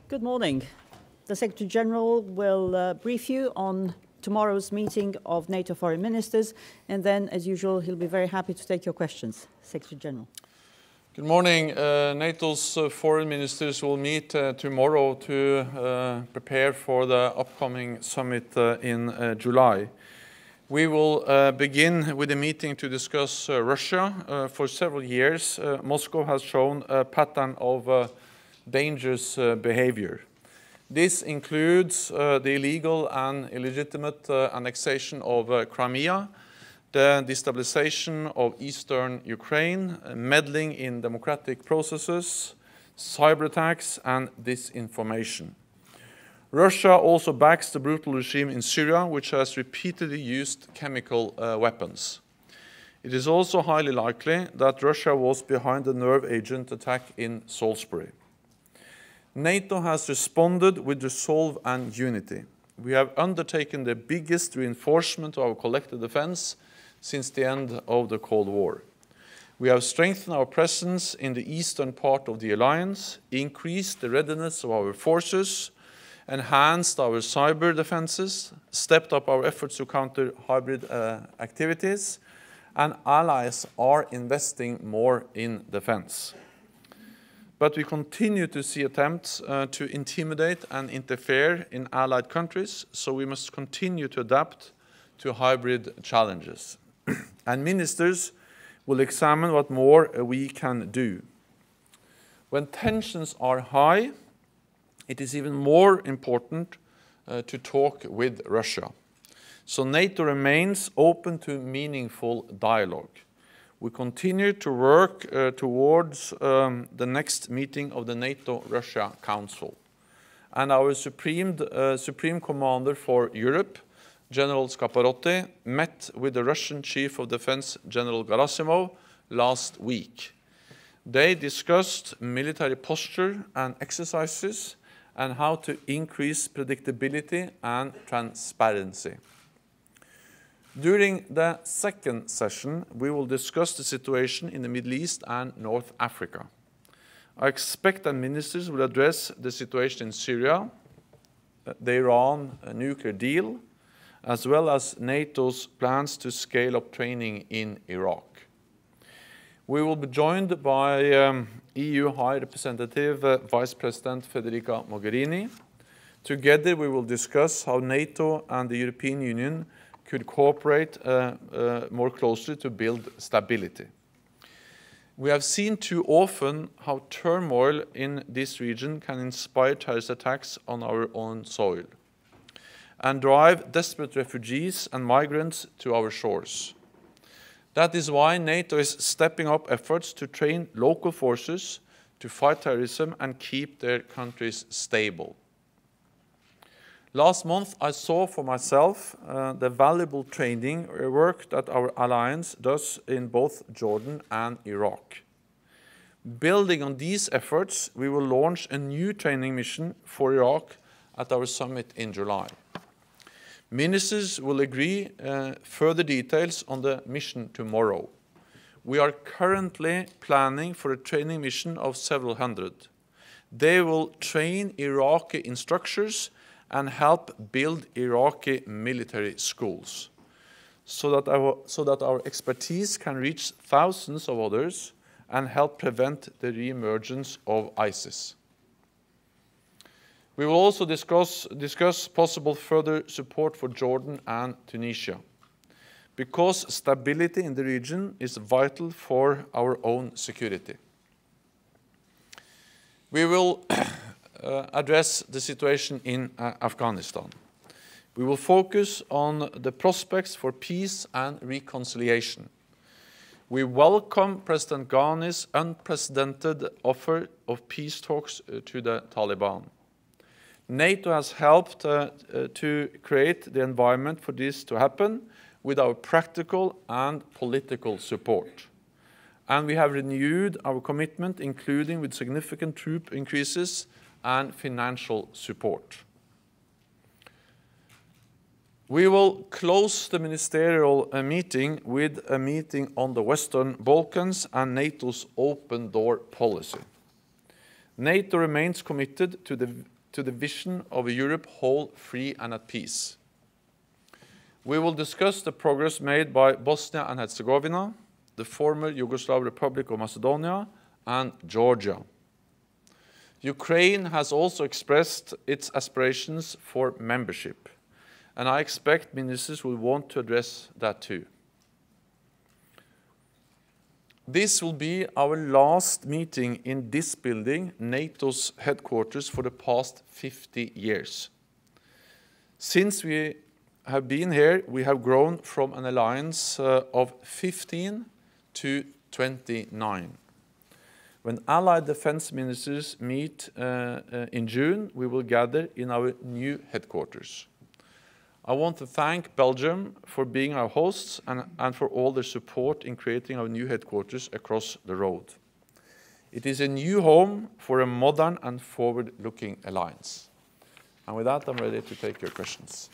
Good morning. The Secretary General will brief you on tomorrow's meeting of NATO foreign ministers, and then, as usual, he'll be very happy to take your questions. Secretary General. Good morning. NATO's foreign ministers will meet tomorrow to prepare for the upcoming summit in July. We will begin with a meeting to discuss Russia. For several years, Moscow has shown a pattern of dangerous behavior. This includes the illegal and illegitimate annexation of Crimea, the destabilization of eastern Ukraine, meddling in democratic processes, cyber attacks, and disinformation. Russia also backs the brutal regime in Syria, which has repeatedly used chemical weapons. It is also highly likely that Russia was behind the nerve agent attack in Salisbury. NATO has responded with resolve and unity. We have undertaken the biggest reinforcement of our collective defense since the end of the Cold War. We have strengthened our presence in the eastern part of the alliance, increased the readiness of our forces, enhanced our cyber defenses, stepped up our efforts to counter hybrid activities, and allies are investing more in defense. But we continue to see attempts to intimidate and interfere in allied countries, so we must continue to adapt to hybrid challenges. And ministers will examine what more we can do. When tensions are high, it is even more important to talk with Russia. So NATO remains open to meaningful dialogue. We continue to work towards the next meeting of the NATO-Russia Council. And our Supreme Commander for Europe, General Scaparotti, met with the Russian Chief of Defense, General Gerasimov, last week. They discussed military posture and exercises and how to increase predictability and transparency. During the second session, we will discuss the situation in the Middle East and North Africa. I expect that ministers will address the situation in Syria, the Iran nuclear deal, as well as NATO's plans to scale up training in Iraq. We will be joined by EU High Representative Vice President Federica Mogherini. Together, we will discuss how NATO and the European Union could cooperate more closely to build stability. We have seen too often how turmoil in this region can inspire terrorist attacks on our own soil and drive desperate refugees and migrants to our shores. That is why NATO is stepping up efforts to train local forces to fight terrorism and keep their countries stable. Last month, I saw for myself the valuable training work that our alliance does in both Jordan and Iraq. Building on these efforts, we will launch a new training mission for Iraq at our summit in July. Ministers will agree further details on the mission tomorrow. We are currently planning for a training mission of several hundred. They will train Iraqi instructors and help build Iraqi military schools so that our expertise can reach thousands of others and help prevent the re-emergence of ISIS. We will also discuss possible further support for Jordan and Tunisia, because stability in the region is vital for our own security. We will address the situation in Afghanistan. We will focus on the prospects for peace and reconciliation. We welcome President Ghani's unprecedented offer of peace talks to the Taliban. NATO has helped to create the environment for this to happen with our practical and political support. And we have renewed our commitment, including with significant troop increases and financial support. We will close the ministerial meeting with a meeting on the Western Balkans and NATO's open door policy. NATO remains committed to the to the vision of a Europe whole, free and at peace. We will discuss the progress made by Bosnia and Herzegovina, the former Yugoslav Republic of Macedonia, and Georgia. Ukraine has also expressed its aspirations for membership, and I expect ministers will want to address that too. This will be our last meeting in this building, NATO's headquarters, for the past 50 years. Since we have been here, we have grown from an alliance of 15 to 29. When Allied defense ministers meet in June, we will gather in our new headquarters. I want to thank Belgium for being our hosts and for all their support in creating our new headquarters across the road. It is a new home for a modern and forward-looking alliance. And with that, I'm ready to take your questions.